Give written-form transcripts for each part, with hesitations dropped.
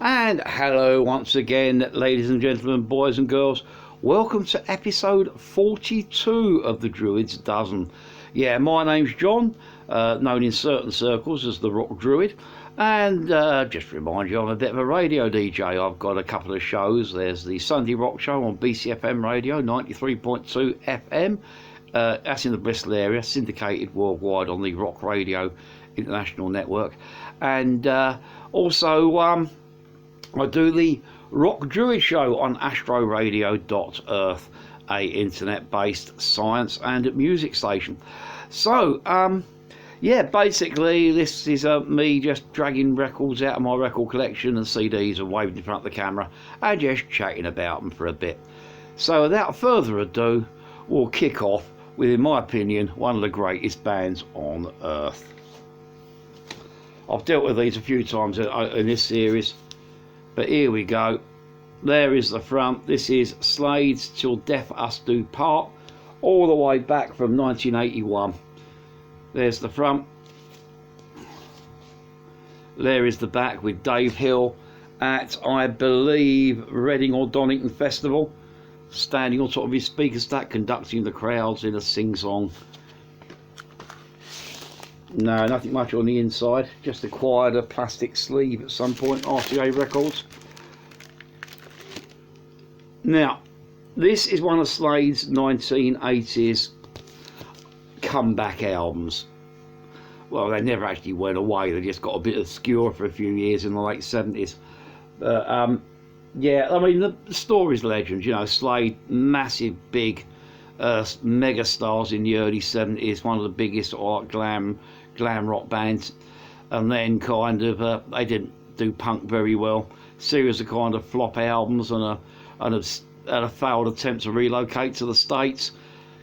And hello once again, ladies and gentlemen, boys and girls. Welcome to episode 42 of the Druids Dozen. Yeah, my name's John, known in certain circles as the Rock Druid. And just to remind you, I'm a bit of a radio DJ. I've got a couple of shows. There's the Sunday Rock Show on BCFM Radio, 93.2 FM. That's in the Bristol area, syndicated worldwide on the Rock Radio International Network. And also, I do the Rock Druid Show on astroradio.earth, a internet-based science and music station. So, yeah, basically this is me just dragging records out of my record collection and CDs and waving in front of the camera and just chatting about them for a bit. So without further ado, we'll kick off with, in my opinion, one of the greatest bands on earth. I've dealt with these a few times in this series, but here we go. There is the front. This is Slade's Till Death Us Do Part, all the way back from 1981. There's the front. There is the back with Dave Hill at, I believe, Reading or Donington Festival, standing on top of his speaker stack, conducting the crowds in a sing-song. No, nothing much on the inside, just acquired a plastic sleeve at some point, RCA Records. Now, this is one of Slade's 1980s comeback albums. Well, they never actually went away, they just got a bit obscure for a few years in the late 70s. Yeah, I mean, the story's legend, you know. Slade, massive, big mega stars in the early 70s, one of the biggest glam rock bands, and then kind of they didn't do punk very well. Series of kind of flop albums and a failed attempt to relocate to the States.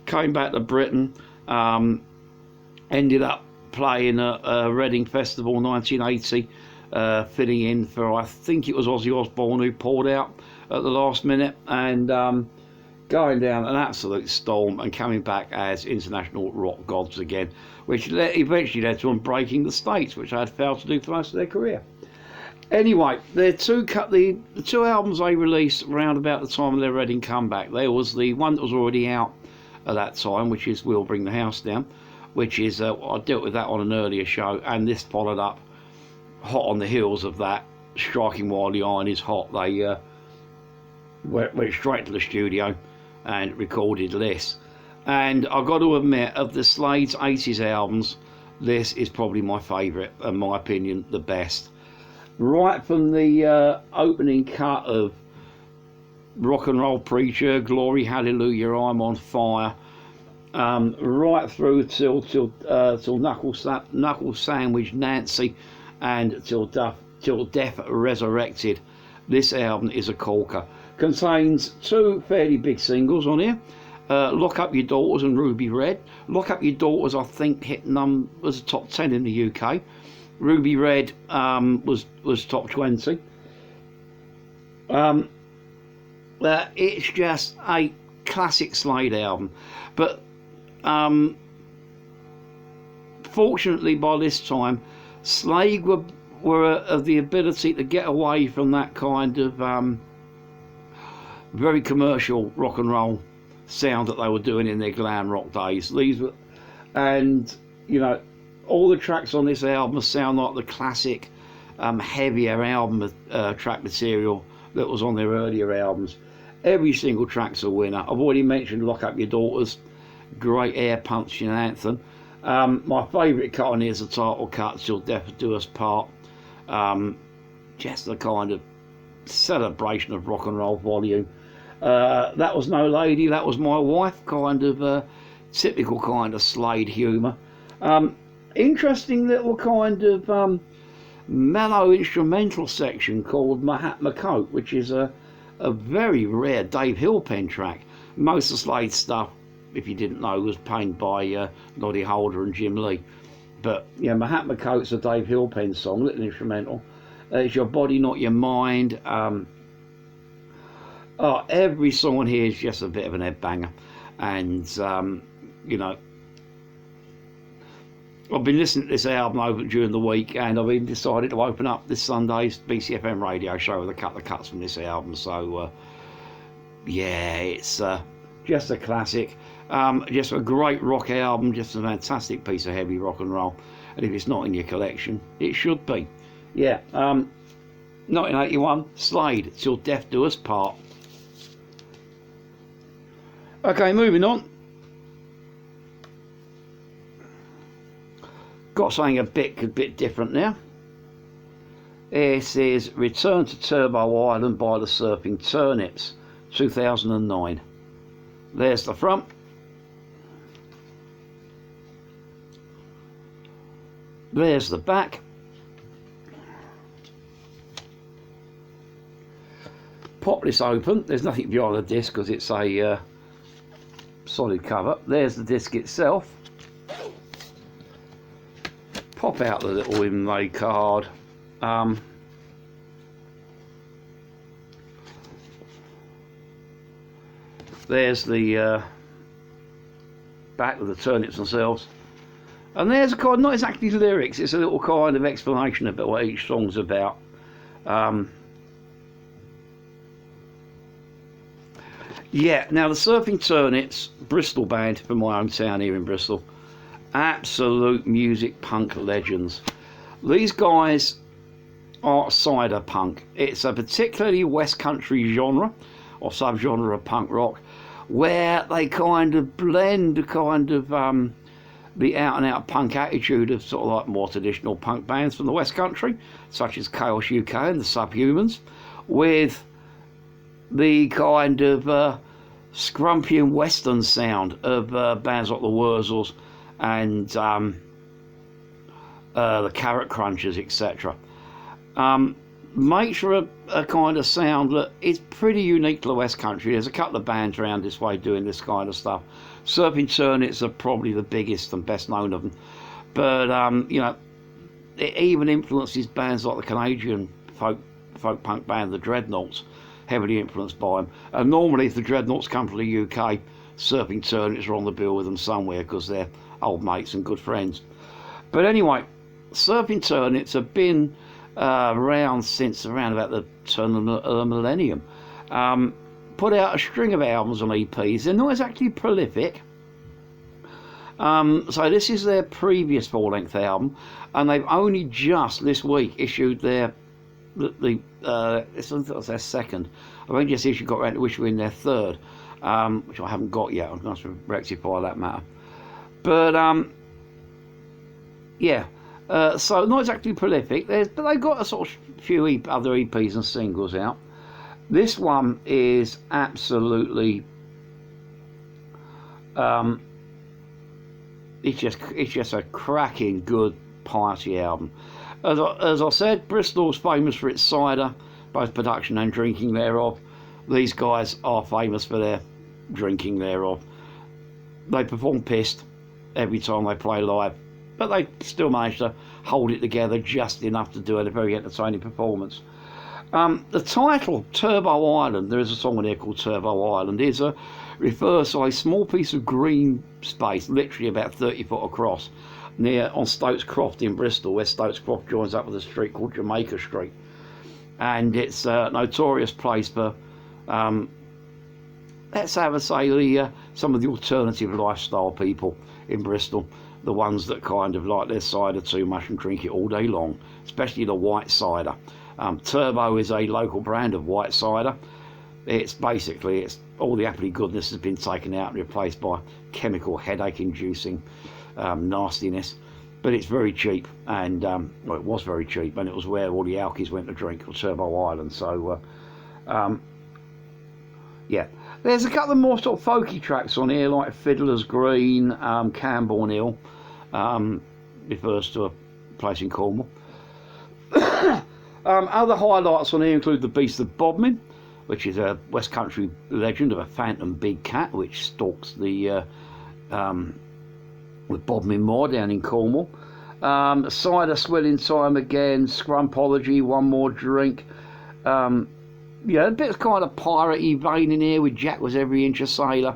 Came back to Britain, ended up playing at Reading Festival 1980, filling in for, I think it was Ozzy Osbourne, who pulled out at the last minute, and going down an absolute storm and coming back as international rock gods again, which eventually led to them breaking the States, which they had failed to do for most of their career. Anyway, the two albums they released around about the time of their Reading comeback. There was the one that was already out at that time, which is We'll Bring the House Down, which is, I dealt with that on an earlier show, and this followed up hot on the heels of that, striking while the iron is hot. They went straight to the studio and recorded this. And I've got to admit, of the Slade's 80s albums, this is probably my favourite, in my opinion, the best. Right from the opening cut of Rock and Roll Preacher, Glory Hallelujah, I'm on Fire, right through till Knuckle Sandwich Nancy, and till Death Resurrected. This album is a corker. Contains two fairly big singles on here. Lock Up Your Daughters and Ruby Red. Lock Up Your Daughters, I think, was top 10 in the UK. Ruby Red was top 20. It's just a classic Slade album. But fortunately, by this time, Slade were of the ability to get away from that kind of very commercial rock and roll sound that they were doing in their glam rock days. These were, and you know, all the tracks on this album sound like the classic heavier album track material that was on their earlier albums. Every single track's a winner. I've already mentioned Lock Up Your Daughters, great air punching anthem. My favourite cut on here is the title cut, Till Death Do Us Part. Just a kind of celebration of rock and roll volume. That Was No Lady, That Was My Wife, kind of typical kind of Slade humour. Interesting little kind of mellow instrumental section called Mahatma Coat, which is a very rare Dave Hill pen track. Most of Slade's stuff, if you didn't know, was penned by Noddy Holder and Jim Lee. But yeah, Mahatma Coat's a Dave Hill pen song, little instrumental. It's Your Body Not Your Mind. Every song on here is just a bit of an headbanger, and you know, I've been listening to this album over during the week, and I've even decided to open up this Sunday's BCFM radio show with a couple of cuts from this album. So, yeah, it's just a classic, just a great rock album, just a fantastic piece of heavy rock and roll. And if it's not in your collection, it should be. Yeah, 1981, Slade, Till Death Do Us Part. Okay, moving on. Got something a bit different now. This is Return to Turbo Island by the Surfing Turnips, 2009. There's the front. There's the back. Pop this open. There's nothing behind the disc because it's a solid cover. There's the disc itself. Pop out the little inlay card. There's the back of the Turnips themselves. And there's a kind, not exactly lyrics, it's a little kind of explanation about what each song's about. Yeah, now the Surfing Turnips, Bristol band from my hometown here in Bristol. Absolute music punk legends. These guys are cider punk. It's a particularly West Country genre or subgenre of punk rock where they kind of blend kind of the out and out punk attitude of sort of like more traditional punk bands from the West Country, such as Chaos UK and the Subhumans, with the kind of scrumpy and western sound of bands like the Wurzels and the Carrot Crunchers, etc. Makes for a kind of sound that is pretty unique to the West Country. There's a couple of bands around this way doing this kind of stuff. Surfing Turnips are probably the biggest and best known of them, but you know, it even influences bands like the Canadian folk punk band the Dreadnoughts, heavily influenced by them. And normally if the Dreadnoughts come to the UK, Surfing Turnips are on the bill with them somewhere because they're old mates and good friends. But anyway, Surfing Turnips have been around since around about the turn of the millennium. Put out a string of albums on EPs. They're not exactly prolific. So this is their previous full-length album, and they've only just this week issued their it's their second. I've only just got around to issuing their third, which I haven't got yet. I'm going to rectify that matter. But yeah, so not exactly prolific. But they've got a sort of few other EPs and singles out. This one is absolutely, it's just a cracking good party album. As I said, Bristol's famous for its cider, both production and drinking thereof. These guys are famous for their drinking thereof. They perform pissed every time they play live, but they still manage to hold it together just enough to do a very entertaining performance. The title, Turbo Island, there is a song on here called Turbo Island, refers to a small piece of green space, literally about 30 foot across, near on Stokes Croft in Bristol, where Stokes Croft joins up with a street called Jamaica Street. And it's a notorious place for, let's have a say, some of the alternative lifestyle people in Bristol, the ones that kind of like their cider too much and drink it all day long, especially the white cider. Turbo is a local brand of white cider. It's basically, all the appley goodness has been taken out and replaced by chemical headache-inducing nastiness. But it's very cheap, and well, it was very cheap, and it was where all the alkies went to drink, or Turbo Island. So, yeah. There's a couple of more sort of folky tracks on here, like Fiddler's Green, Camborne Hill, refers to a place in Cornwall. Other highlights on here include The Beast of Bodmin, which is a West Country legend of a phantom big cat which stalks the with Bodmin Moor down in Cornwall. Cider Swilling Time again, Scrumpology, One More Drink. Yeah, a bit of kind of piratey vein in here with Jack Was Every Inch a Sailor,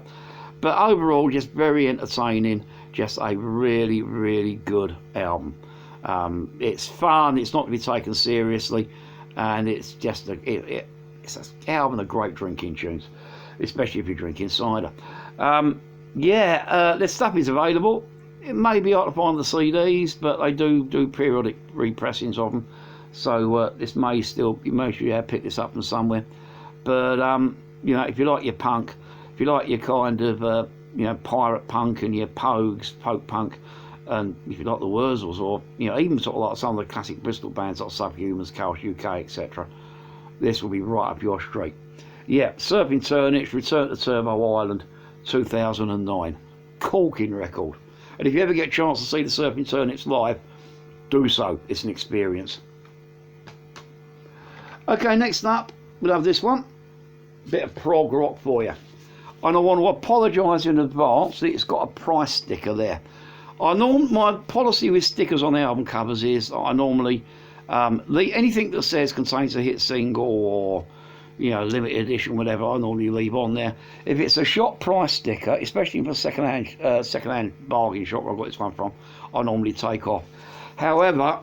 but overall just very entertaining, just a really, really good album. It's fun, it's not to be taken seriously, and it's just it's an album of great drinking tunes, especially if you're drinking cider. This stuff is available. It may be hard to find the CDs, but they do periodic repressings of them. So this may still, you may have picked this up from somewhere. But you know, if you like your punk, if you like your kind of you know, pirate punk and your pogues, folk punk, and if you like the Wurzels, or you know, even sort of like some of the classic Bristol bands like Subhumans, Chaos UK, etc., this will be right up your street. Yeah, Surfin Turnips, Return to Turbo Island, 2009, corking record. And if you ever get a chance to see the Surfin Turnips live, do so. It's an experience. Okay, next up, we'll have this one. Bit of prog rock for you. And I want to apologise in advance that it's got a price sticker there. My policy with stickers on album covers is that I normally anything that says contains a hit single or, you know, limited edition, whatever, I normally leave on there. If it's a shop price sticker, especially for a second-hand bargain shop where I got this one from, I normally take off. However,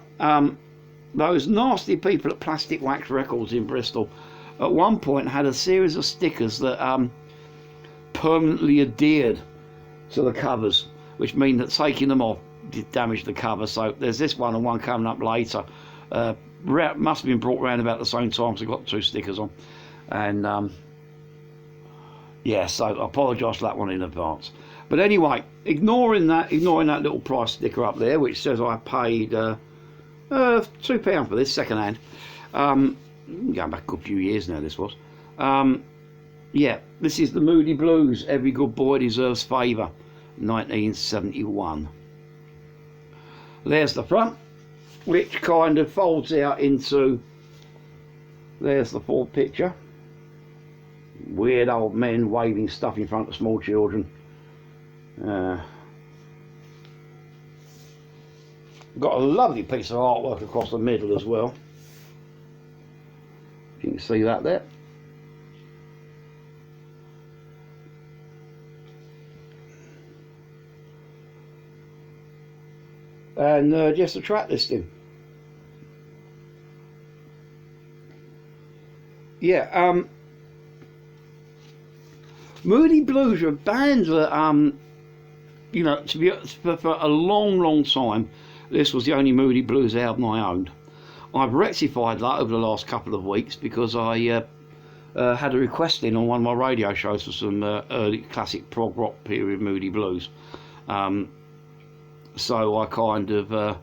those nasty people at Plastic Wax Records in Bristol at one point had a series of stickers that permanently adhered to the covers, which mean that taking them off did damage the cover. So there's this one and one coming up later. Must have been brought around about the same time, so I got two stickers on. And yeah, so I apologise for that one in advance. But anyway, ignoring that little price sticker up there, which says I paid £2 for this second hand. Going back a good few years now, this was. Yeah, this is the Moody Blues, Every Good Boy Deserves Favour, 1971. There's the front, which kind of folds out into, there's the forward picture. Weird old men waving stuff in front of small children. Got a lovely piece of artwork across the middle as well. You can see that there. And just a track listing. Yeah, Moody Blues are a band that, you know, for a long time, this was the only Moody Blues album I owned. I've rectified that over the last couple of weeks because I had a request in on one of my radio shows for some early classic prog rock period Moody Blues. So I kind of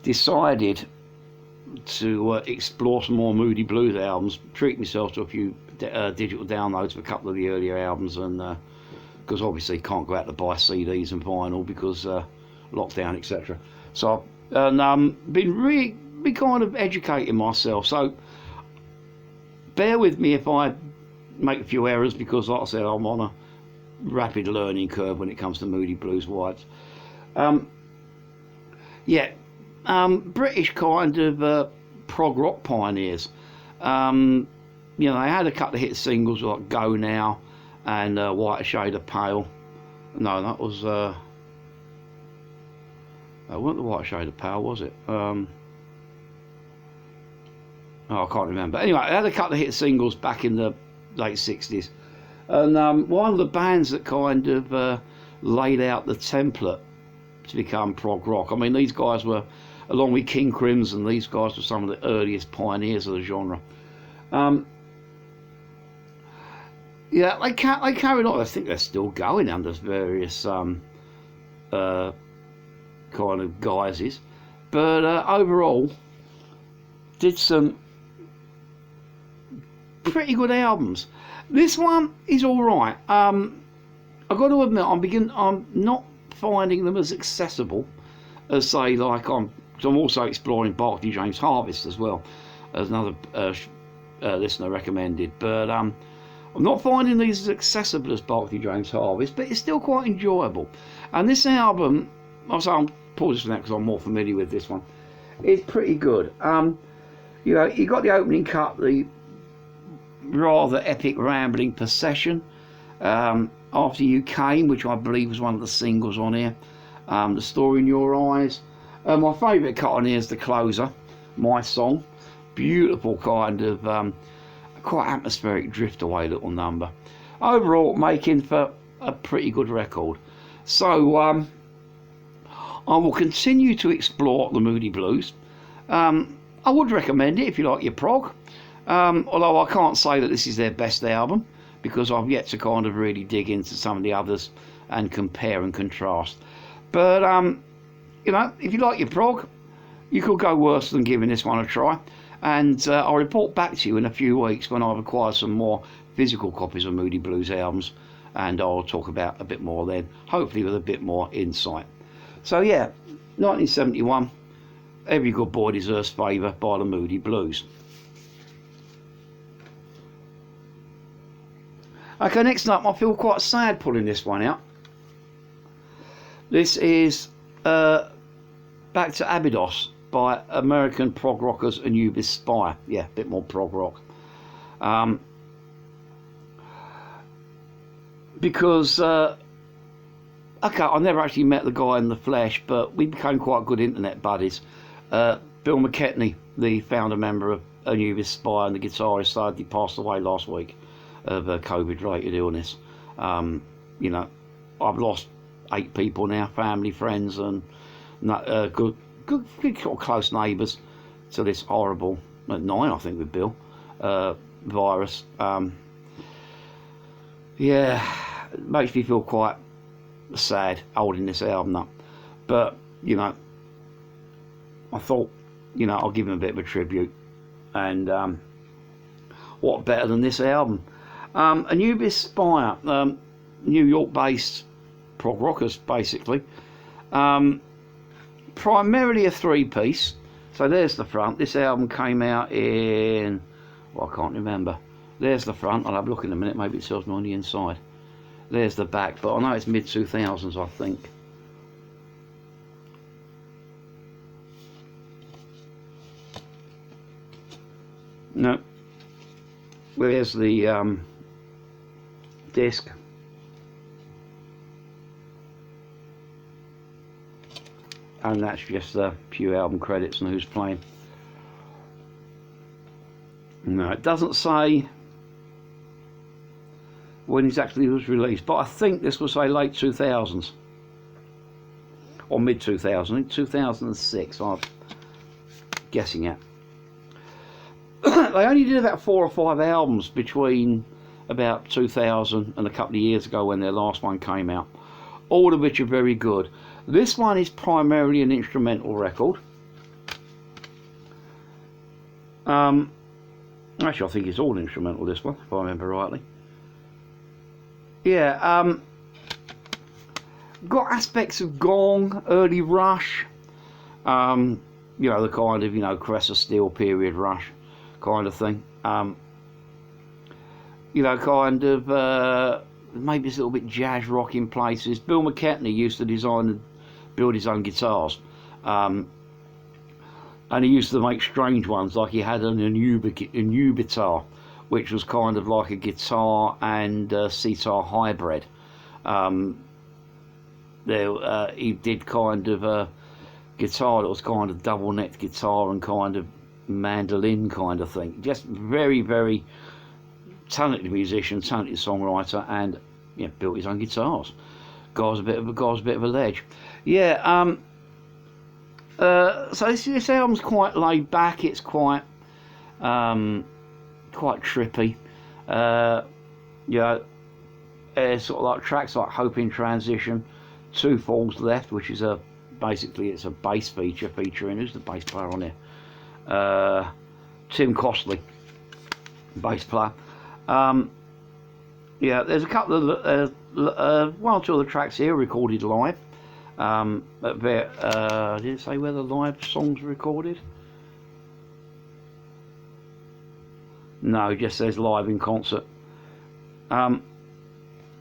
decided to explore some more Moody Blues albums, treat myself to a few digital downloads of a couple of the earlier albums, and because obviously can't go out to buy CDs and vinyl because lockdown, etc. So been kind of educating myself. So bear with me if I make a few errors, because like I said, I'm on a rapid learning curve when it comes to Moody Blues wides. British kind of prog rock pioneers. You know, they had a couple of hit singles like Go Now and White Shade of Pale. No, that was it wasn't the White Shade of Pale, was it? Oh, I can't remember. Anyway, they had a couple of hit singles back in the late 60s. And one of the bands that kind of laid out the template to become prog rock. I mean, these guys were, along with King Crimson, these guys were some of the earliest pioneers of the genre. Yeah, they carried on. I think they're still going under various kind of guises, but overall did some pretty good albums. This one is all right. I've got to admit, I'm not finding them as accessible as, say, like I'm also exploring Barclay James Harvest as well, as another listener recommended, but I'm not finding these as accessible as Barclay James Harvest, but it's still quite enjoyable. And this album, I'm pausing for that because I'm more familiar with this one, it's pretty good. You know, you got the opening cut, the rather epic rambling procession. After You Came, which I believe was one of the singles on here. The Story in Your Eyes. My favourite cut on here is the closer, My Song. Beautiful kind of quite atmospheric drift away little number. Overall, making for a pretty good record. So I will continue to explore the Moody Blues. I would recommend it if you like your prog, although I can't say that this is their best album, because I've yet to kind of really dig into some of the others and compare and contrast. But you know, if you like your prog, you could go worse than giving this one a try. And I'll report back to you in a few weeks when I've acquired some more physical copies of Moody Blues albums, and I'll talk about a bit more then, hopefully with a bit more insight. So yeah, 1971, Every Good Boy Deserves Favour by the Moody Blues. Okay, next up, I feel quite sad pulling this one out. This is Back to Abydos by American prog rockers Anubis Spire. Yeah, a bit more prog rock. Because, okay, I never actually met the guy in the flesh, but we became quite good internet buddies. Bill McKechnie, the founder member of Anubis Spire and the guitarist, sadly passed away last week of a COVID-related illness. You know, I've lost 8 people now, family, friends, and good sort of close neighbours to this horrible, 9 I think with Bill, virus. Yeah, it makes me feel quite sad holding this album up, but you know, I thought, you know, I'll give him a bit of a tribute, and what better than this album? Anubis Spire, New York based prog rockers basically, primarily a 3-piece. So there's the front. This album came out in, well, I can't remember. There's the front. I'll have a look in a minute. Maybe it tells me on the inside. There's the back, but I know it's mid-2000s, I think. No. There's the disc. And that's just the few album credits and who's playing. No, it doesn't say when exactly it was released, but I think this was say late 2000s or mid 2000s, 2006. I'm guessing at. They only did about 4 or 5 albums between about 2000 and a couple of years ago when their last one came out, all of which are very good. This one is primarily an instrumental record. Actually, I think it's all instrumental, this one, if I remember rightly. Yeah, got aspects of Gong, early Rush, you know, the kind of, you know, Caress of Steel period Rush kind of thing. You know, kind of, maybe it's a little bit jazz rock in places. Bill McKechnie used to design and build his own guitars. And he used to make strange ones, like he had an Anubitar, which was kind of like a guitar and sitar hybrid. He did kind of a guitar that was kind of double-necked guitar and kind of mandolin kind of thing. Just very, very talented musician, talented songwriter, and yeah, built his own guitars. Guy's a bit of a ledge. Yeah. So this album's quite laid back. It's quite trippy. Yeah, sort of like tracks like Hope in Transition, Two Falls Left, which is basically it's a bass feature featuring, who's the bass player on here? Tim Costley, bass player. Yeah, there's a couple of one or two of the tracks here recorded live. Did it say where the live songs were recorded? No, it just says live in concert.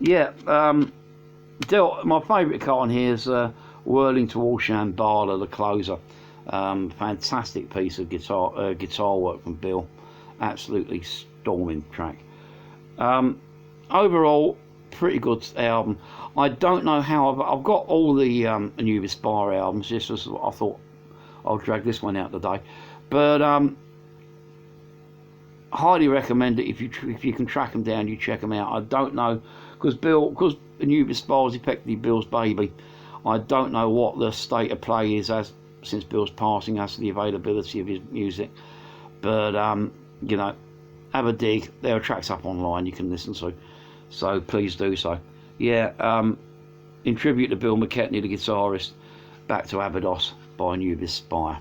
Yeah, my favourite cut on here is Whirling Towards Shambhala, the closer. Fantastic piece of guitar work from Bill. Absolutely storming track. Overall, pretty good album. I don't know how I've got all the Anubis Spire albums. Just as I thought I'll drag this one out today, but highly recommend it if you can track them down. You check them out. I don't know because Anubis Spire is effectively Bill's baby. I don't know what the state of play is as since Bill's passing as to the availability of his music, but you know, have a dig. There are tracks up online you can listen to, so please do so. Yeah, in tribute to Bill McKechnie, the guitarist, back to Abidos by Anubis Spire.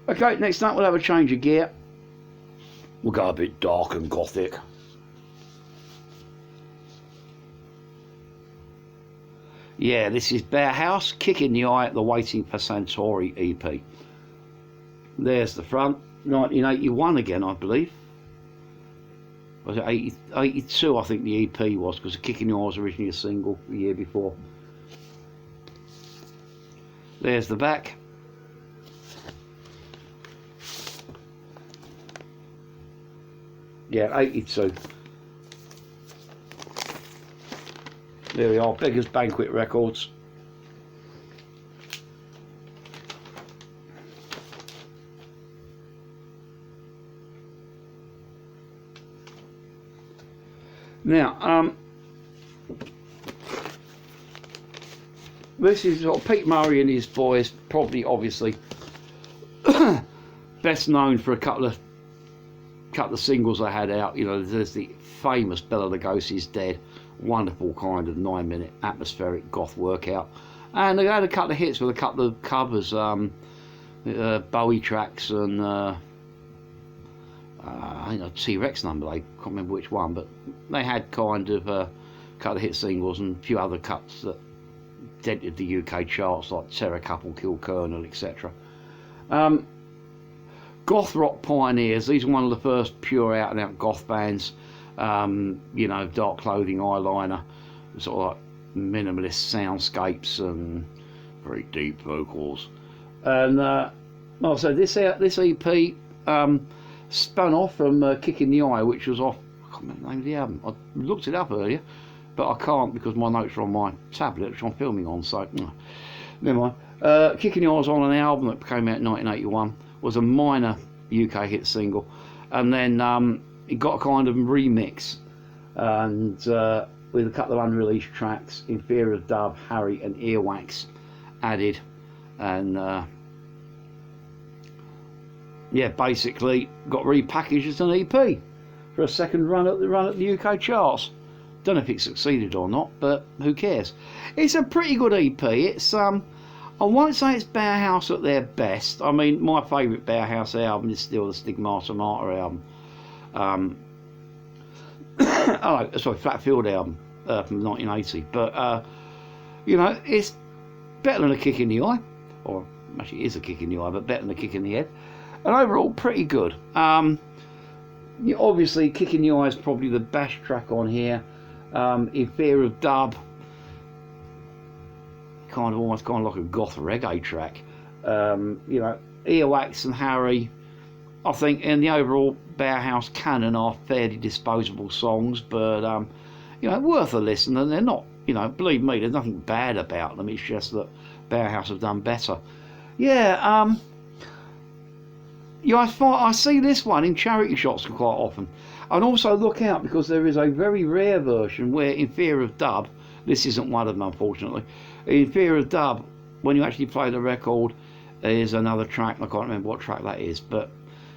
Okay, next up we'll have a change of gear. We'll go a bit dark and gothic. Yeah, this is Bauhaus, Kick in the Eye at the Waiting for Satori EP. There's the front, 1981 again, I believe. Was it 82? I think the EP was, because the Kick in the Eye was originally a single the year before. There's the back. Yeah, 82. There we are, Beggars Banquet Records. Now, this is sort of Pete Murray and his boys, probably obviously best known for a couple of singles they had out. You know, there's the famous Bela Lugosi's Dead, wonderful kind of 9-minute atmospheric goth workout, and they had a couple of hits with a couple of covers, Bowie tracks and I think a T-Rex number, I can't remember which one, but they had kind of a couple of hit singles and a few other cuts that dented the UK charts, like Terror Couple, Kill Colonel, etc. Goth rock pioneers. These are one of the first pure out and out goth bands. You know, dark clothing, eyeliner, sort of like minimalist soundscapes and very deep vocals. And so this EP spun off from Kick in the Eye, which was off, I can't remember the name of the album. I looked it up earlier, but I can't because my notes are on my tablet, which I'm filming on, so never mind. Kick in the Eye was on an album that came out in 1981, was a minor UK hit single, and then it got a kind of remix, and with a couple of unreleased tracks, In Fear of Dub, Harry and Earwax added, and yeah, basically got repackaged as an EP for a second run at the UK charts. Don't know if it succeeded or not, but who cares? It's a pretty good EP. It's I won't say it's Bauhaus at their best. I mean, my favourite Bauhaus album is still the Stigmata Mater album. Oh, sorry, Flatfield album from 1980. But you know, it's better than a Kick in the Eye, or actually, it is a Kick in the Eye, but better than a Kick in the Head. And overall, pretty good. Obviously, Kick in the Eye is probably the best track on here. In Fear of Dub, almost kind of like a goth reggae track. You know, Earwax and Harry, I think in the overall Bauhaus canon are fairly disposable songs, but you know, worth a listen. And they're not, you know, believe me, there's nothing bad about them. It's just that Bauhaus have done better. Yeah. Yeah, I see this one in charity shops quite often, and also look out because there is a very rare version where In Fear of Dub, this isn't one of them unfortunately, In Fear of Dub, when you actually play the record, is another track. I can't remember what track that is, but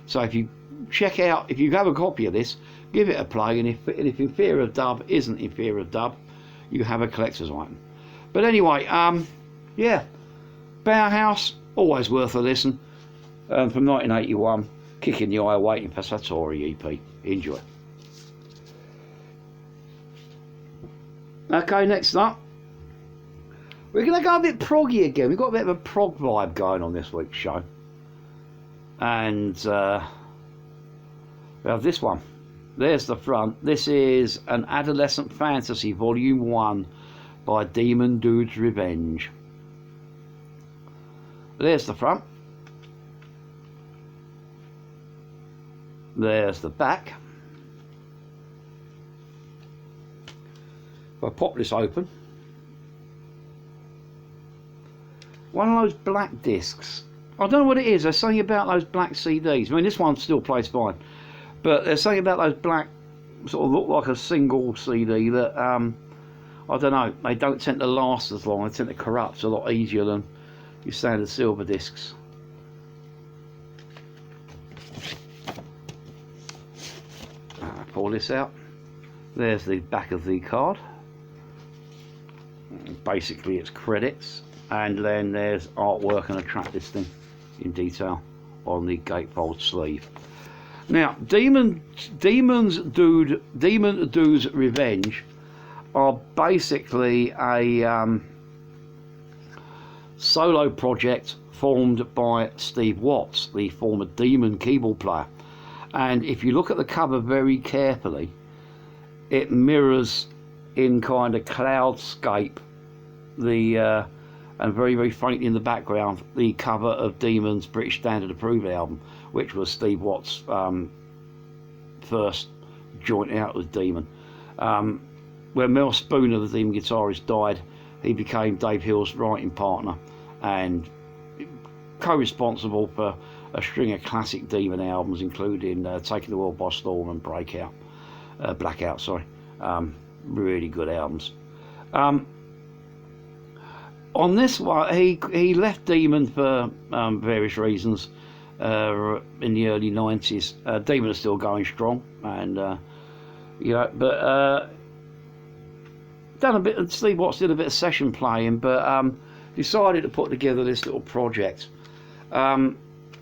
so if you check out, if you have a copy of this, give it a play, and if In Fear of Dub isn't In Fear of Dub, you have a collector's item. But anyway, yeah, Bauhaus, always worth a listen. From 1981, Kick in the Eye, Waiting for Satori EP. Enjoy. Okay, next up, we're going to go a bit proggy again. We've got a bit of a prog vibe going on this week's show. And we have this one. There's the front. This is an Adolescent Fantasy Volume 1 by Demon Dude's Revenge. There's the front. There's the back. If I pop this open, one of those black discs. I don't know what it is. There's something about those black CDs. I mean, this one still plays fine, but there's something about those black, sort of look like a single CD that I don't know. They don't tend to last as long. They tend to corrupt a lot easier than your standard silver discs. Pull this out. There's the back of the card. Basically, it's credits, and then there's artwork and a track listing in detail on the gatefold sleeve. Now, Demon Do's Revenge are basically a solo project formed by Steve Watts, the former Demon keyboard player. And if you look at the cover very carefully, it mirrors in kind of cloudscape the and very, very faintly in the background, the cover of Demon's British Standard Approved album, which was Steve Watts' first joint out with Demon. When Mel Spooner, the Demon guitarist, died, he became Dave Hill's writing partner and co-responsible for a string of classic Demon albums, including Taking the World by Storm and Blackout. Sorry, really good albums. On this one, he left Demon for various reasons in the early 90s. Demon is still going strong, and but done a bit. Steve Watts did a bit of session playing, but decided to put together this little project.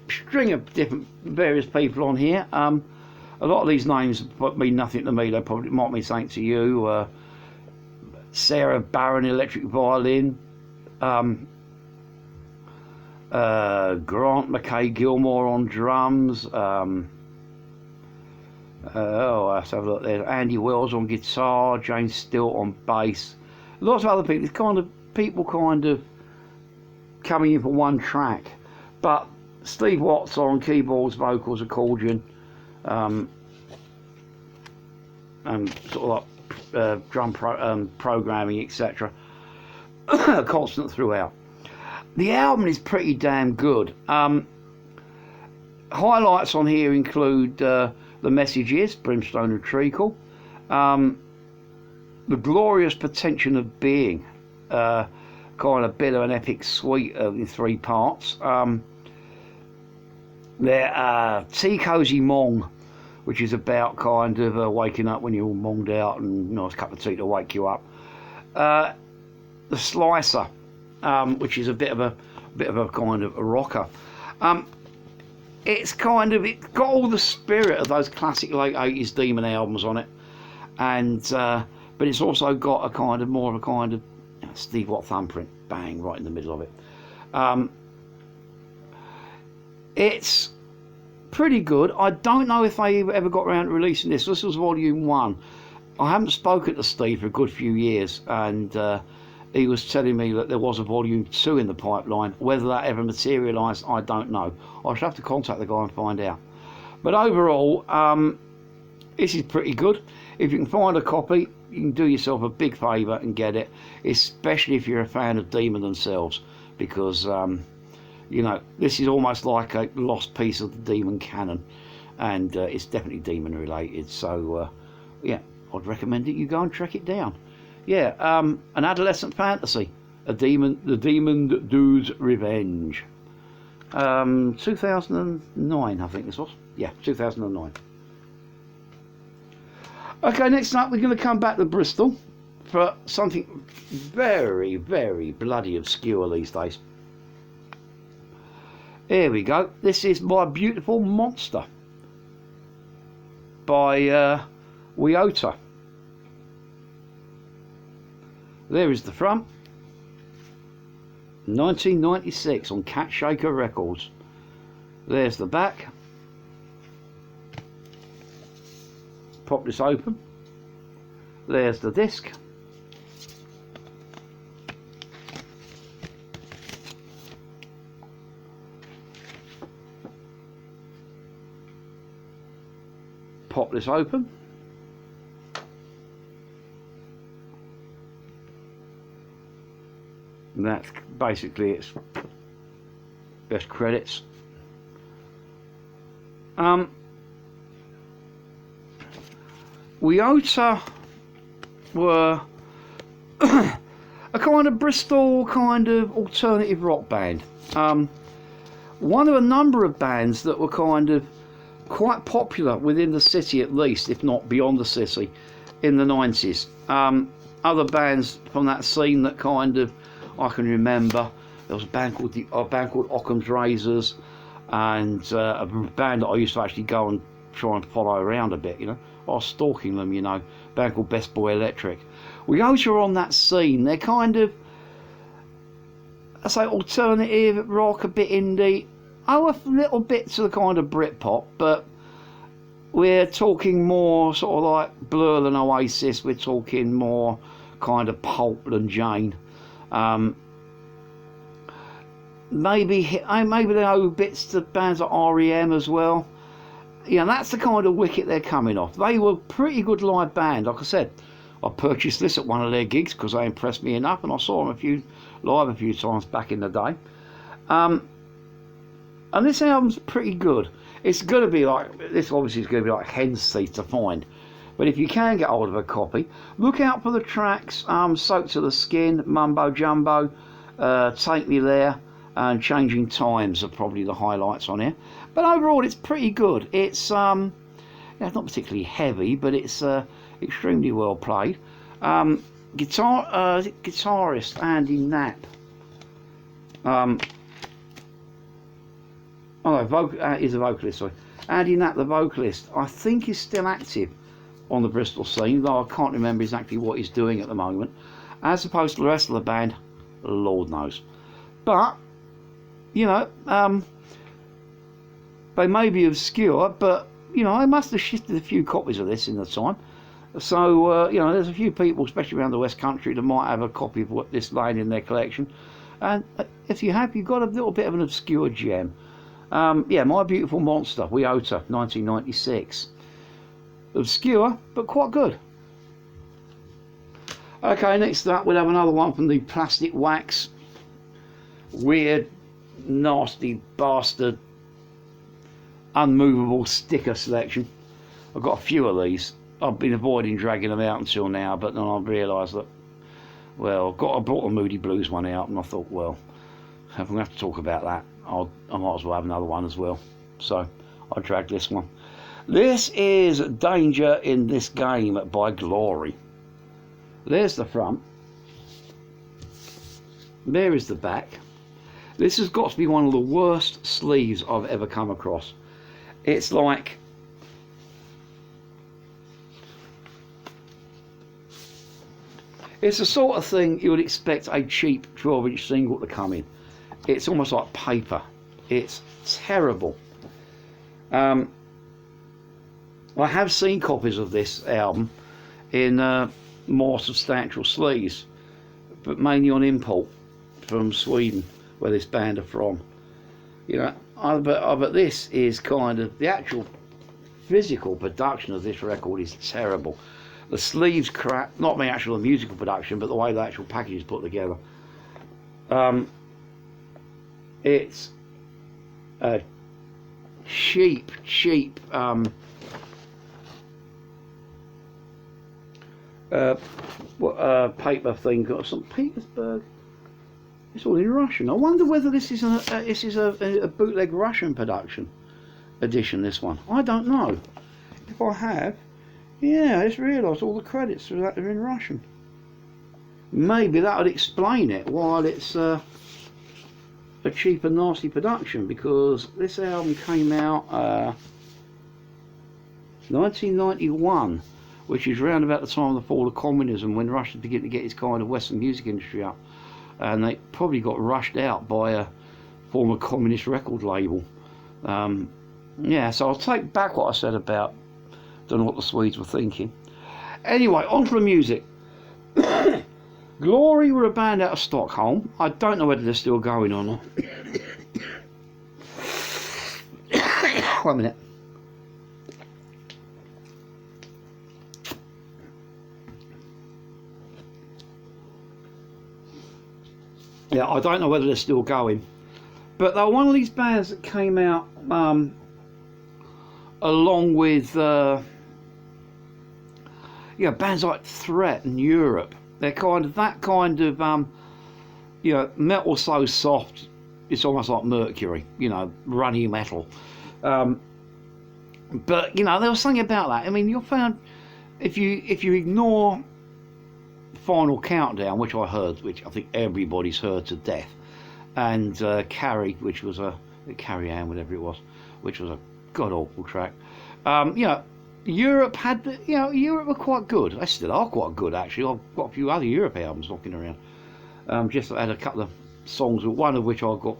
String of different various people on here. A lot of these names mean nothing to me. They probably might mean something to you. Sarah Barron, electric violin. Grant McKay Gilmore on drums. Let's have a look there. Andy Wells on guitar. James Stilt on bass. Lots of other people. It's kind of people kind of coming in for one track, but Steve Watts on keyboards, vocals, accordion, and sort of like drum programming, etc. Constant throughout. The album is pretty damn good. Highlights on here include The Messages, Brimstone and Treacle, The Glorious Pretension of Being, kind of bit of an epic suite in 3 parts. Tea Cozy Mong, which is about kind of waking up when you're all monged out and a nice cup of tea to wake you up. The Slicer, which is a bit of a kind of a rocker. It's got all the spirit of those classic late 80s Demon albums on it, and but it's also got a kind of more of a kind of Steve Watt thumbprint, bang, right in the middle of it. It's pretty good. I don't know if they ever got around to releasing this. This was volume 1. I haven't spoken to Steve for a good few years, and he was telling me that there was a volume 2 in the pipeline. Whether that ever materialised, I don't know. I should have to contact the guy and find out. But overall, this is pretty good. If you can find a copy, you can do yourself a big favour and get it, especially if you're a fan of Demon themselves, because this is almost like a lost piece of the Demon canon, and it's definitely Demon related. So yeah, I'd recommend that you go and track it down. Yeah, an adolescent fantasy, the Demon Do's Revenge. 2009, I think this was. Yeah, 2009. Okay, next up we're going to come back to Bristol for something very, very bloody obscure these days. Here we go. This is My Beautiful Monster by Weota. There is the front. 1996 on Cat Shaker Records. There's the back. Pop this open. There's the disc. Pop this open. And that's basically its best credits. Weota were a kind of Bristol kind of alternative rock band. One of a number of bands that were kind of quite popular within the city, at least, if not beyond the city, in the 90s. Other bands from that scene that kind of I can remember. There was a band called Occam's Razors, and a band that I used to actually go and try and follow around a bit. You know, I was stalking them. You know, a band called Best Boy Electric. Weota are on that scene. They're kind of, I say, alternative rock, a bit indie. Oh, a little bit to the kind of Britpop, but we're talking more sort of like Blur than Oasis. We're talking more kind of Pulp than Jane. Maybe they owe bits to bands like REM as well. You know, that's the kind of wicket they're coming off. They were a pretty good live band. Like I said, I purchased this at one of their gigs because they impressed me enough, and I saw them live a few times back in the day. And this album's pretty good. It's going to be like, this obviously is going to be like hen's teeth to find. But if you can get hold of a copy, look out for the tracks Soaked to the Skin, Mumbo Jumbo, Take Me There, and Changing Times are probably the highlights on here. But overall, it's pretty good. It's not particularly heavy, but it's extremely well played. Guitarist Andy Knapp. He's a vocalist, sorry. Andy Knapp, the vocalist, I think he's still active on the Bristol scene, though I can't remember exactly what he's doing at the moment. As opposed to the rest of the band, Lord knows. But, you know, they may be obscure, but, you know, I must have shifted a few copies of this in the time. So, you know, there's a few people, especially around the West Country, that might have a copy of what this laying in their collection. And if you have, you've got a little bit of an obscure gem. Yeah, My Beautiful Monster, Weota, 1996. Obscure, but quite good. Okay, next up we'll have another one from the Plastic Wax. Weird, nasty bastard, unmovable sticker selection. I've got a few of these. I've been avoiding dragging them out until now, but then I've realised that, well, I brought a Moody Blues one out, and I thought, well, if I'm going to have to talk about that, I might as well have another one as well. So I dragged this one. This is Danger in This Game by Glory. There's the front. There is the back. This has got to be one of the worst sleeves I've ever come across. It's like, it's the sort of thing you would expect a cheap 12-inch single to come in. It's almost like paper. It's terrible. I have seen copies of this album in more substantial sleeves, but mainly on import from Sweden, where this band are from. You know, but this is kind of, the actual physical production of this record is terrible. The sleeves crap, not the actual musical production, but the way the actual package is put together. It's a cheap paper thing. Got some Petersburg. It's all in Russian. I wonder whether this is a bootleg Russian production edition. This one, I don't know. If I have, yeah, I just realised all the credits for that are in Russian. Maybe that would explain it. While it's a cheap and nasty production, because this album came out 1991, which is round about the time of the fall of communism, when Russia began to get its kind of Western music industry up, and they probably got rushed out by a former communist record label. Yeah, so I'll take back what I said about, don't know what the Swedes were thinking. Anyway, on to the music. Glory were a band out of Stockholm. I don't know whether they're still going or not. 1 minute. Yeah, I don't know whether they're still going, but they're one of these bands that came out along with you know, bands like Threat and Europe. They're kind of that kind of you know, metal so soft it's almost like Mercury, you know, runny metal. But you know, there was something about that. I mean, you'll find if you ignore Final Countdown, which I heard, which I think everybody's heard to death, and Carrie, which was Carrie Ann, whatever it was, which was a god awful track. You know, Europe had, you know, Europe were quite good. They still are quite good, actually. I've got a few other Europe albums knocking around. Just had a couple of songs, one of which I got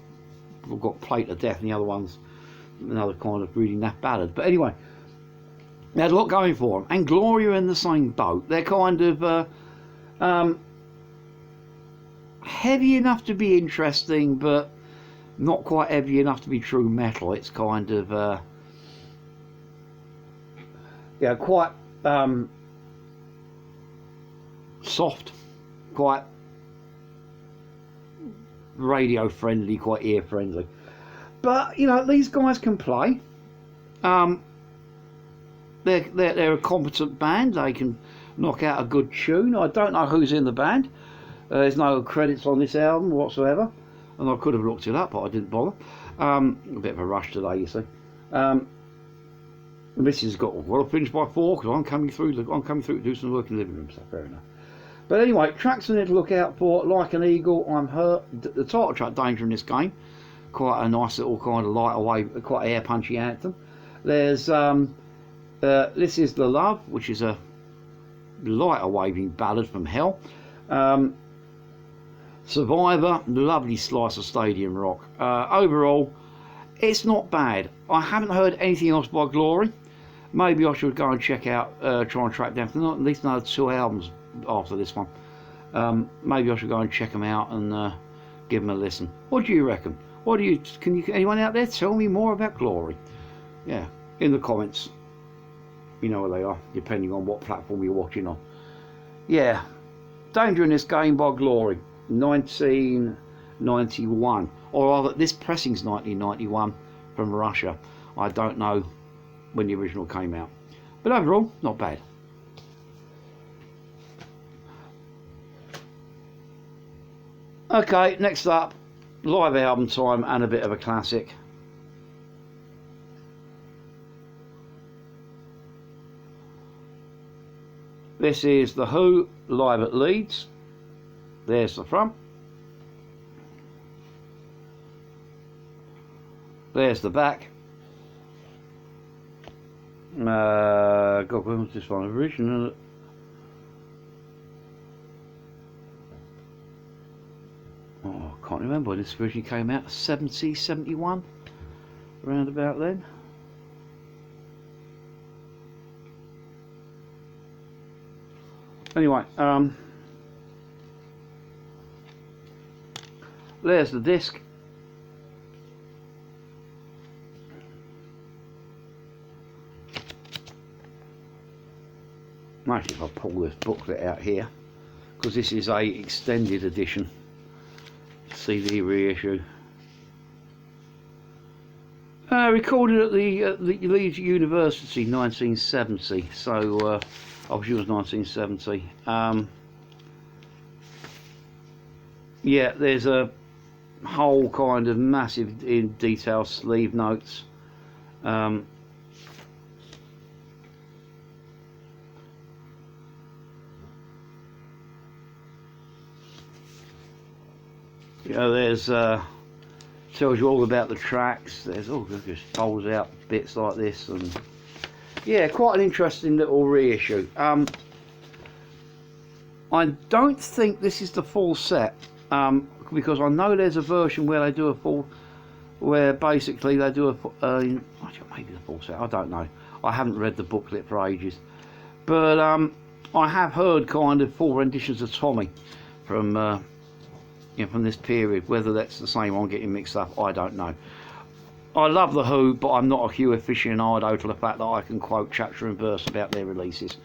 played to death, and the other one's another kind of really naff ballad. But anyway, they had a lot going for them, and Gloria in the same boat. They're kind of heavy enough to be interesting, but not quite heavy enough to be true metal. It's kind of yeah, quite soft, quite radio friendly, quite ear friendly. But you know, these guys can play. They're a competent band. They can knock out a good tune. I don't know who's in the band. There's no credits on this album whatsoever, and I could have looked it up, but I didn't bother. A bit of a rush today, you see. This has got, well, I'll finish by 4 because I'm coming through to do some work in the living room, so fair enough. But anyway, tracks I need to look out for: Like an Eagle, I'm Hurt. The title track, Danger in This Game, quite a nice little kind of light away, quite air punchy anthem. There's This Is the Love, which is a lighter waving ballad from hell. Survivor, lovely slice of stadium rock. Overall, it's not bad. I haven't heard anything else by Glory. Maybe I should go and check out, try and track down at least another 2 albums after this one. Maybe I should go and check them out and give them a listen. What do you reckon? Anyone out there tell me more about Glory? Yeah, in the comments. You know where they are, depending on what platform you're watching on. Yeah, Danger in This Game by Glory, 1991, or rather, this pressing's 1991 from Russia. I don't know when the original came out, but overall, not bad. Okay, next up, live album time and a bit of a classic. This is The Who live at Leeds. There's the front. There's the back. God, when was this one original? Oh, I can't remember when this originally came out. 70, 71, around about then. Anyway, there's the disc. Actually, if I pull this booklet out here, because this is a extended edition CD reissue. Recorded at the Leeds University, 1970. So obviously it was 1970. Yeah, there's a whole kind of massive in detail sleeve notes. You know, there's tells you all about the tracks. There's just folds out bits like this, and yeah, quite an interesting little reissue. I don't think this is the full set, because I know there's a version where they do a full, where basically they do maybe the full set. I don't know. I haven't read the booklet for ages, but I have heard kind of full renditions of Tommy from. From this period. Whether that's the same, I'm getting mixed up, I don't know. I love the Who, but I'm not a Who aficionado to the fact that I can quote chapter and verse about their releases.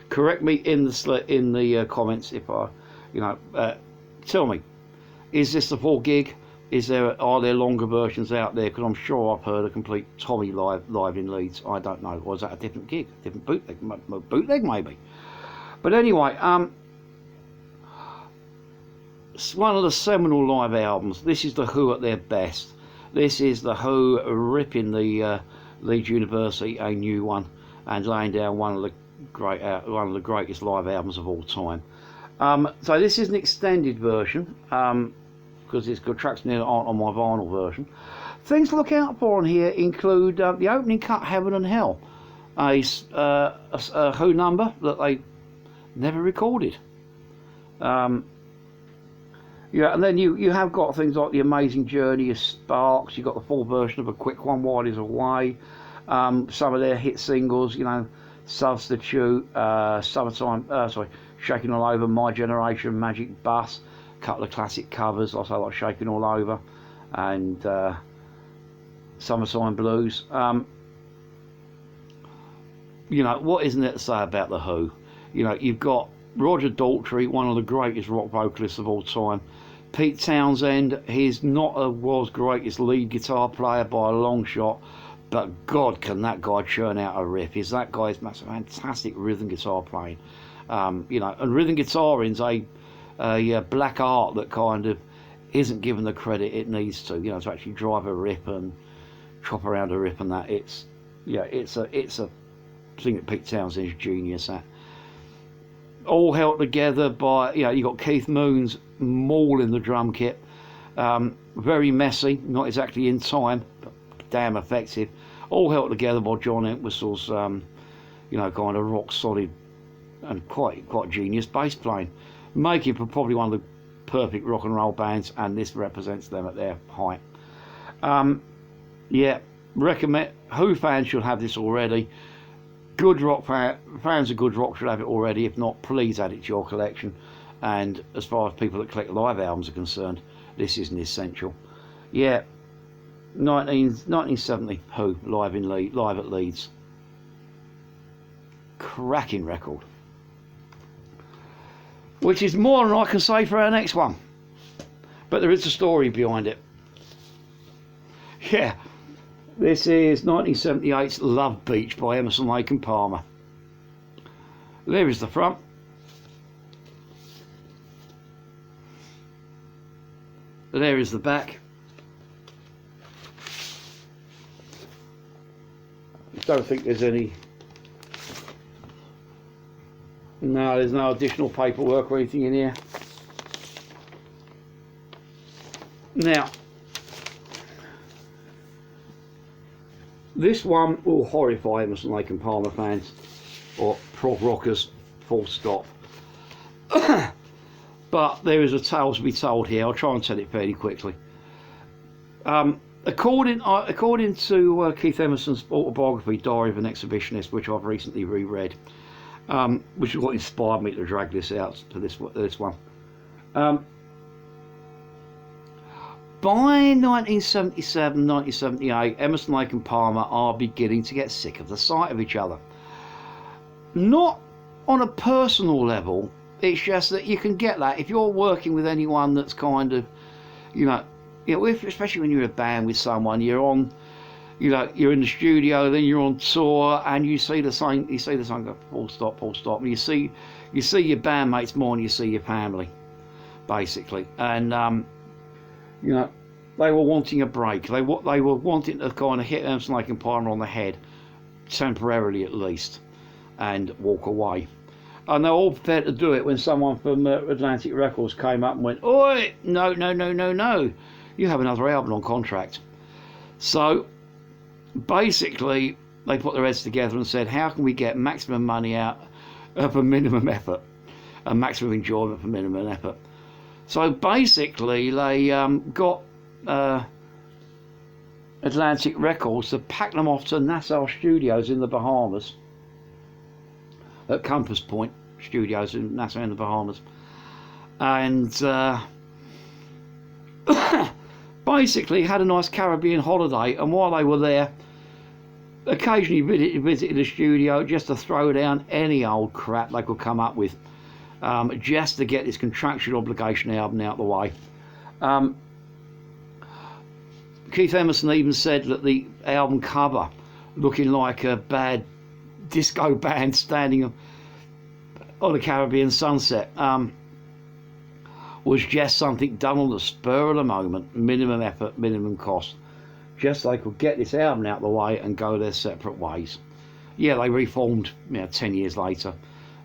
Correct me in the comments if I, tell me. Is this the full gig? Are there longer versions out there? Because I'm sure I've heard a complete Tommy live in Leeds. I don't know. Was that a different gig? Different bootleg maybe. But anyway, it's one of the seminal live albums. This is the Who at their best. This is the Who ripping the Leeds University a new one and laying down one of the greatest live albums of all time. So this is an extended version. Because it's got tracks that aren't on my vinyl version. Things to look out for on here include the opening cut, Heaven and Hell, a Who number that they never recorded. Yeah, and then you have got things like The Amazing Journey of Sparks. You've got the full version of A Quick One, While Is Away. Some of their hit singles, you know, Substitute, Shaking All Over, My Generation, Magic Bus. Couple of classic covers, also like Shaking All Over and Summertime Blues. You know, what isn't there to say about the Who? You know, you've got Roger Daltrey, one of the greatest rock vocalists of all time. Pete Townsend, he's not a world's greatest lead guitar player by a long shot, but God, can that guy churn out a riff. That guy's fantastic rhythm guitar playing. You know, and rhythm guitaring's a black art that kind of isn't given the credit it needs to, you know, to actually drive a riff and chop around a riff and that. It's a thing that Pete Townsend's genius at. All held together by, you know, you got Keith Moon's mauling the drum kit. Very messy, not exactly in time, but damn effective. All held together by John Entwistle's, you know, kind of rock solid and quite genius bass playing. Making for probably one of the perfect rock and roll bands, and this represents them at their height. Yeah, recommend. Who fans should have this already. Good rock fans of good rock should have it already. If not, please add it to your collection. And as far as people that collect live albums are concerned, this is an essential. Yeah, 1970 Who live at Leeds. Cracking record. Which is more than I can say for our next one. But there is a story behind it. Yeah, this is 1978's Love Beach by Emerson, Lake and Palmer. There is the front. There is the back. I don't think there's any... No, there's no additional paperwork or anything in here. Now, this one will horrify Emerson, Lake and Palmer fans, or prog rockers, full stop. But there is a tale to be told here. I'll try and tell it fairly quickly. According to Keith Emerson's autobiography, Diary of an Exhibitionist, which I've recently reread, which is what inspired me to drag this out to this one. By 1977, 1978, Emerson, Lake and Palmer are beginning to get sick of the sight of each other. Not on a personal level, it's just that you can get that if you're working with anyone that's kind of, especially when you're in a band with someone, you're on, you're in the studio, then you're on tour, and you see the song go full stop, and you see your bandmates more than you see your family, basically. And they were wanting a break. They were wanting to kind of hit Emerson, Lake and Palmer on the head, temporarily at least, and walk away. And they're all prepared to do it when someone from Atlantic Records came up and went, "Oi, no, you have another album on contract." So basically they put their heads together and said, how can we get maximum money out of a minimum effort and maximum enjoyment for minimum effort? So basically they got Atlantic Records to pack them off to Nassau Studios in the Bahamas, at Compass Point Studios in Nassau in the Bahamas, and basically had a nice Caribbean holiday. And while they were there, occasionally visited the studio just to throw down any old crap they could come up with, just to get this contractual obligation album out of the way. Um, Keith Emerson even said that the album cover, looking like a bad disco band standing on a Caribbean sunset, was just something done on the spur of the moment, minimum effort, minimum cost, just so they could get this album out of the way and go their separate ways. Yeah, they reformed 10 years later.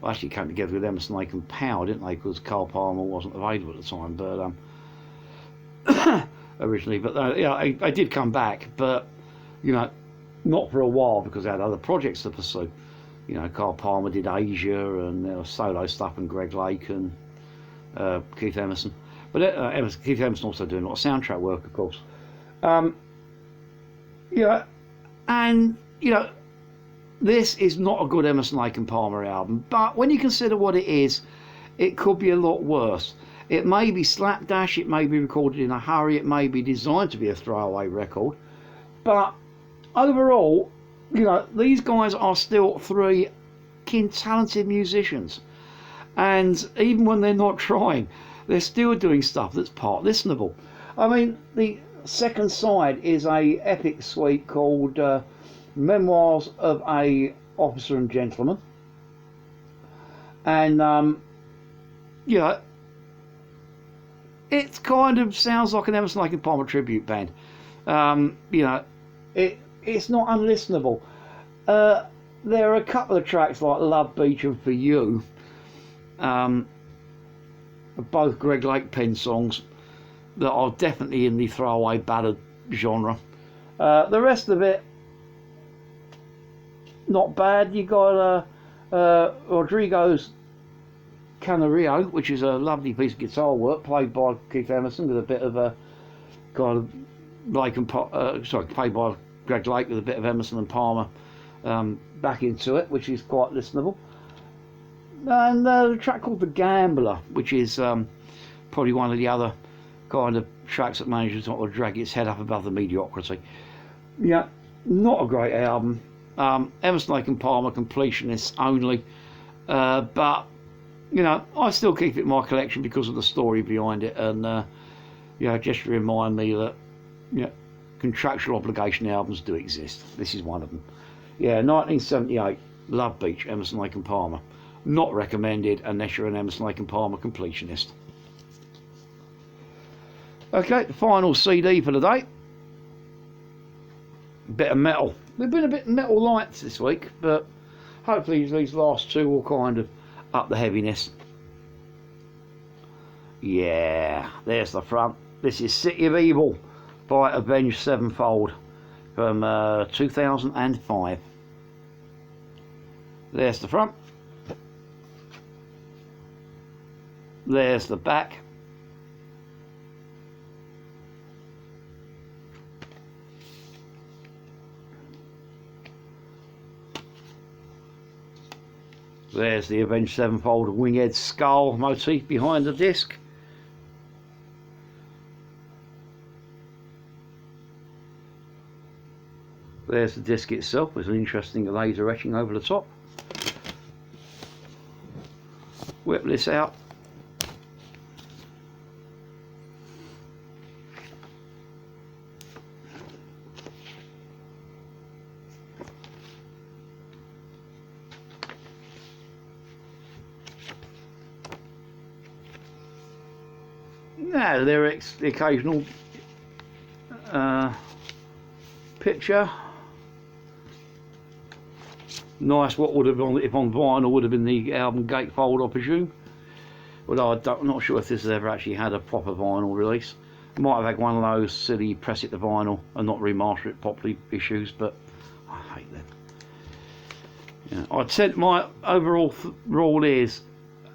Well, actually came together with Emerson, Lake and Power, didn't they, because Carl Palmer wasn't available at the time, but originally. But yeah, they did come back, but not for a while, because they had other projects to pursue. Carl Palmer did Asia, and there was solo stuff, and Greg Lake and Keith Emerson. But Keith Emerson also doing a lot of soundtrack work, of course. This is not a good Emerson, Lake and Palmer album, but when you consider what it is, it could be a lot worse. It may be slapdash, it may be recorded in a hurry, it may be designed to be a throwaway record, but overall, these guys are still three talented musicians, and even when they're not trying, they're still doing stuff that's part listenable. I mean, the second side is a epic suite called Memoirs of a Officer and Gentleman, and it kind of sounds like an Emerson, Lake and Palmer tribute band. It's not unlistenable. There are a couple of tracks like Love Beach and For You, both Greg Lake pen songs, that are definitely in the throwaway ballad genre. The rest of it, not bad. You got Rodrigo's Canario, which is a lovely piece of guitar work played by Keith Emerson with a bit of a kind of Lake and played by Greg Lake with a bit of Emerson and Palmer back into it, which is quite listenable. And a track called The Gambler, which is probably one of the other kind of tracks that manages to drag its head up above the mediocrity. Yeah, not a great album. Emerson, Lake and Palmer completionists only, but I still keep it in my collection because of the story behind it, and just to remind me that contractual obligation albums do exist. This is one of them. 1978, Love Beach, Emerson, Lake and Palmer. Not recommended unless you're an Emerson, Lake and Palmer completionist. Okay, the final CD for the day. Bit of metal. We've been a bit metal light this week, but hopefully these last two will kind of up the heaviness. Yeah, there's the front. This is City of Evil by Avenged Sevenfold from 2005. There's the front. There's the back. There's the Avenged Sevenfold winged skull motif behind the disc. There's the disc itself with an interesting laser etching over the top. Whip this out. Now, lyrics, the occasional picture. Nice. What would have been, if on vinyl, would have been the album gatefold, I presume. Although I'm not sure if this has ever actually had a proper vinyl release. Might have had one of those silly press it to vinyl and not remaster it properly issues, but I hate them. I'd said my overall rule is,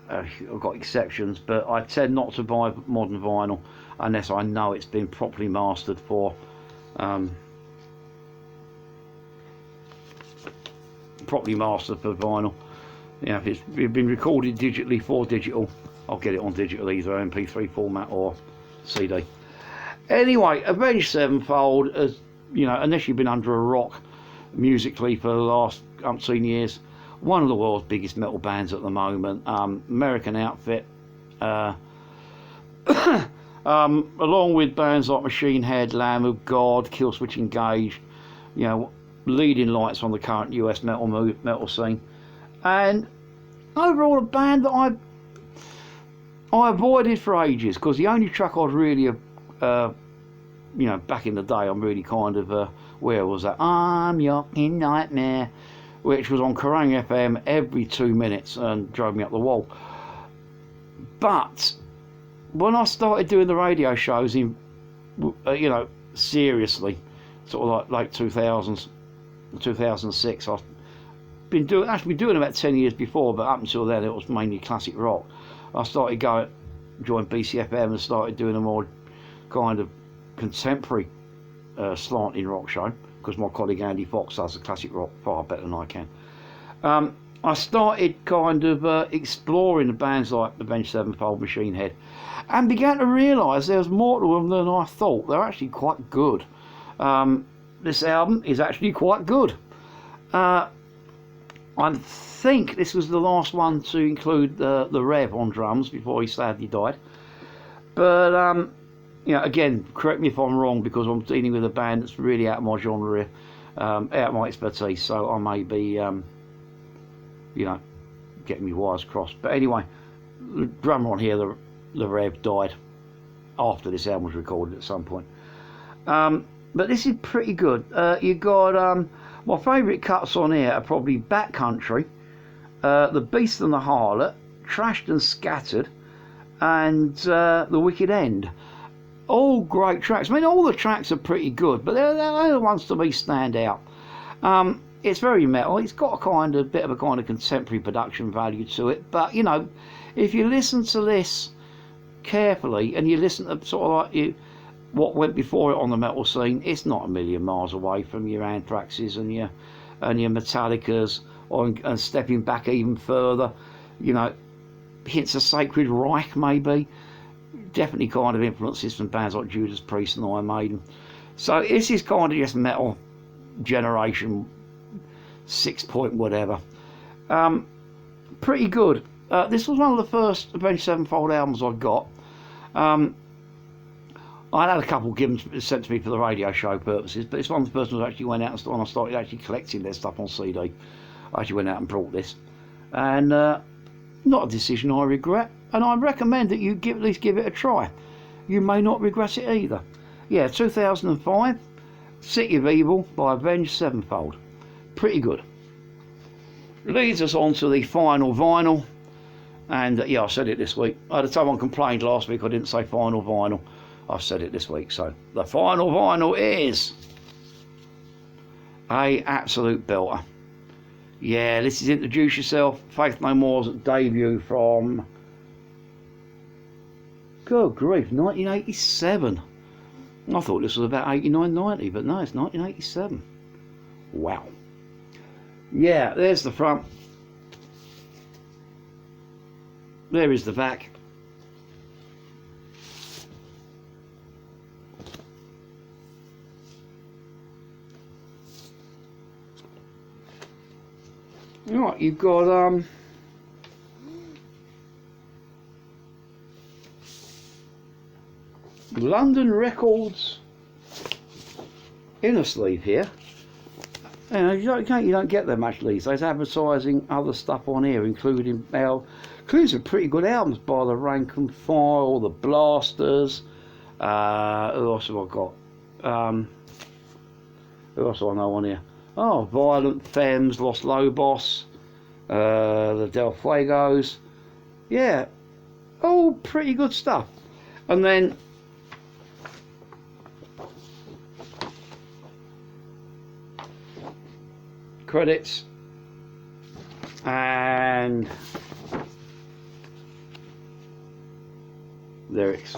I've got exceptions, but I tend not to buy modern vinyl unless I know it's been properly mastered for vinyl. If it's been recorded digitally for digital, I'll get it on digital, either MP3 format or CD. Anyway, Avenged Sevenfold, as unless you've been under a rock musically for the last umpteen years, one of the world's biggest metal bands at the moment. American outfit, along with bands like Machine Head, Lamb of God, Killswitch Engage, you know, leading lights on the current US metal scene, and overall a band that I avoided for ages, because the only track I'd really, you know, back in the day, I'm really kind of, where was that? I'm Your Nightmare, which was on Kerrang FM every 2 minutes and drove me up the wall. But when I started doing the radio shows in, you know, seriously, sort of like late 2000s, 2006, I've been doing about 10 years before, but up until then it was mainly classic rock. I started joined BCFM and started doing a more kind of contemporary slanting rock show, because my colleague Andy Fox does the classic rock far better than I can. I started kind of exploring the bands like Avenged, Sevenfold, Machine Head, and began to realise there was more to them than I thought. They're actually quite good. This album is actually quite good. I think this was the last one to include the Rev on drums before he sadly died. But you know, again, correct me if I'm wrong, because I'm dealing with a band that's really out of my genre here, out of my expertise, so I may be, you know, getting me wires crossed. But anyway, the drummer on here, the Rev, died after this album was recorded at some point. But this is pretty good. You got my favourite cuts on here are probably Backcountry, The Beast and the Harlot, Trashed and Scattered, and The Wicked End. All great tracks. I mean, all the tracks are pretty good, but they're the ones to me stand out. It's very metal. It's got a bit of a kind of contemporary production value to it. But you know, if you listen to this carefully and you listen to sort of like what went before it on the metal scene, it's not a million miles away from your Anthraxes and your Metallicas, and stepping back even further, you know, hints of Sacred Reich maybe. Definitely kind of influences from bands like Judas Priest and Iron Maiden. So this is kind of just metal generation 6 point whatever. Pretty good. This was one of the first Avenged Sevenfold albums I got. I had a couple given sent to me for the radio show purposes, but it's one of the first ones I actually went out and I started actually collecting their stuff on CD. I actually went out and brought this, and not a decision I regret, and I recommend that you at least give it a try. You may not regret it either. Yeah, 2005, City of Evil by Avenged Sevenfold. Pretty good. Leads us on to the final vinyl, and yeah, I said it this week. I had someone complained last week I didn't say final vinyl. I've said it this week, so the final vinyl is a absolute belter. Yeah, this is Introduce Yourself, Faith No More's debut from, good grief, 1987. I thought this was about 89, 90, but no, it's 1987. Wow. Yeah, there's the front. There is the back. Right, you've got London Records inner sleeve here. And you don't get that much these days. Advertising other stuff on here, including some pretty good albums by the Rank and File, the Blasters. Who else have I got? Who else do I know on here? Oh, Violent Femmes, Los Lobos, the Del Fuegos. Yeah, all pretty good stuff. And then credits and lyrics.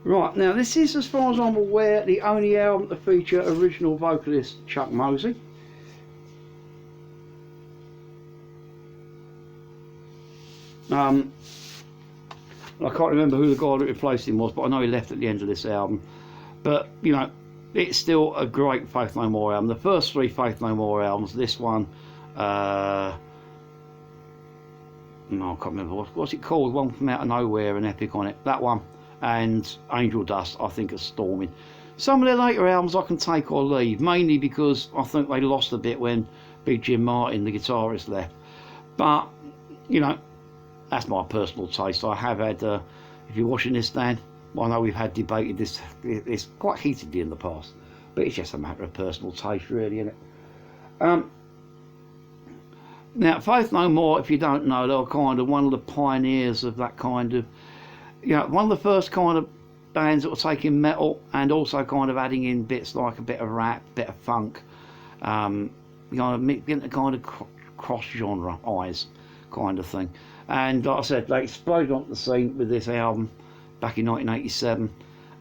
Right, now this is, as far as I'm aware, the only album to feature original vocalist Chuck Mosley. I can't remember who the guy that replaced him was, but I know he left at the end of this album. But, you know, it's still a great Faith No More album. The first three Faith No More albums, this one, no, I can't remember, what's it called? One from Out of Nowhere, an epic on it. That one, and Angel Dust, I think are storming. Some of their later albums I can take or leave, mainly because I think they lost a bit when Big Jim Martin, the guitarist, left. But, you know, that's my personal taste. I have had, if you're watching this, Dan, well, I know we've had debated this quite heatedly in the past, but it's just a matter of personal taste, really, isn't it? Now, Faith No More, if you don't know, they were kind of one of the pioneers of that kind of, you know, one of the first kind of bands that were taking metal and also kind of adding in bits like a bit of rap, bit of funk, you know, getting a kind of cross-genre eyes kind of thing. And like I said, they exploded onto the scene with this album back in 1987,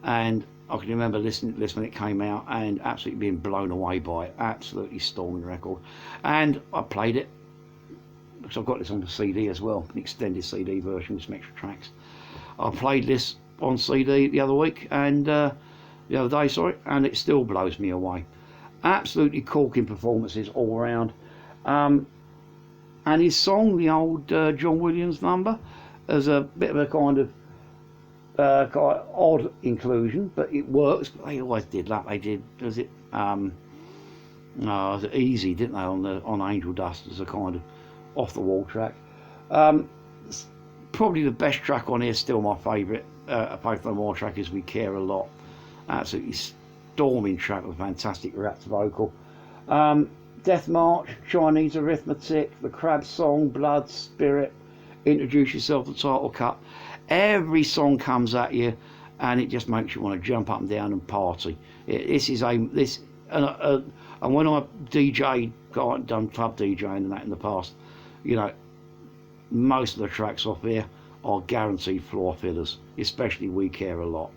and I can remember listening to this when it came out and absolutely being blown away by it. Absolutely storming record. And I played it because I've got this on the CD as well, an extended CD version with some extra tracks. I played this on CD the other week, and the other day, sorry, and it still blows me away. Absolutely corking performances all around. And his song, the old John Williams number, as a bit of a kind of odd inclusion, but it works. But they always did that. They did. Was it Easy, didn't they, on Angel Dust as a kind of off the wall track. Probably the best track on here, still my favourite. Faith No More track is We Care a Lot. Absolutely storming track with fantastic rapped vocal. Death March, Chinese Arithmetic, The Crab Song, Blood, Spirit, Introduce Yourself, the title cut. Every song comes at you and it just makes you want to jump up and down and party. And when I DJ'd, done club DJing and that in the past, you know, most of the tracks off here are guaranteed floor fillers, especially We Care a Lot.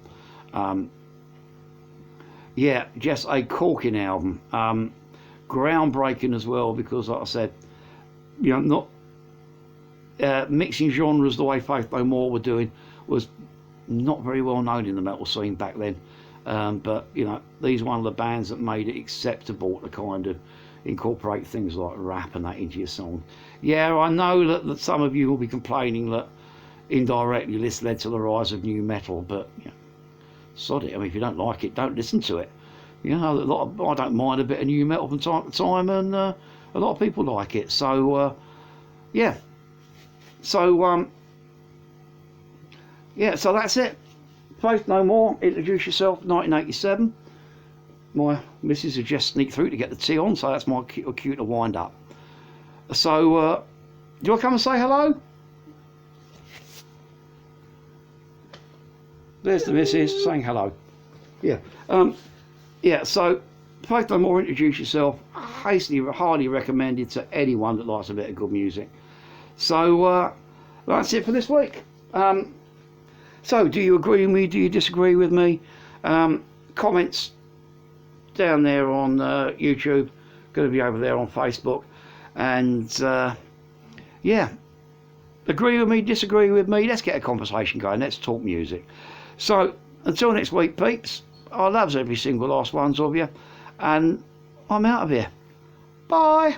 Yeah, just a corking album. Groundbreaking as well, because like I said, you know, not mixing genres the way Faith No More were doing was not very well known in the metal scene back then. But you know, these are one of the bands that made it acceptable to kind of incorporate things like rap and that into your song. Yeah, I know that some of you will be complaining that indirectly this led to the rise of new metal, but you know, sod it. I mean, if you don't like it, don't listen to it. You know, I don't mind a bit of new metal from time to time, and a lot of people like it. So, yeah. So, yeah, so that's it. Faith No More, Introduce Yourself, 1987. My missus had just sneaked through to get the tea on, so that's my cue to wind up. So, do you want to come and say hello? There's the missus saying hello. Yeah. Yeah, so Faith No More, Introduce Yourself, highly recommended to anyone that likes a bit of good music. So that's it for this week. So do you agree with me? Do you disagree with me? Comments down there on YouTube, going to be over there on Facebook, and yeah, agree with me, disagree with me, let's get a conversation going, let's talk music. So until next week, peeps, I loves every single last ones of you, and I'm out of here. Bye.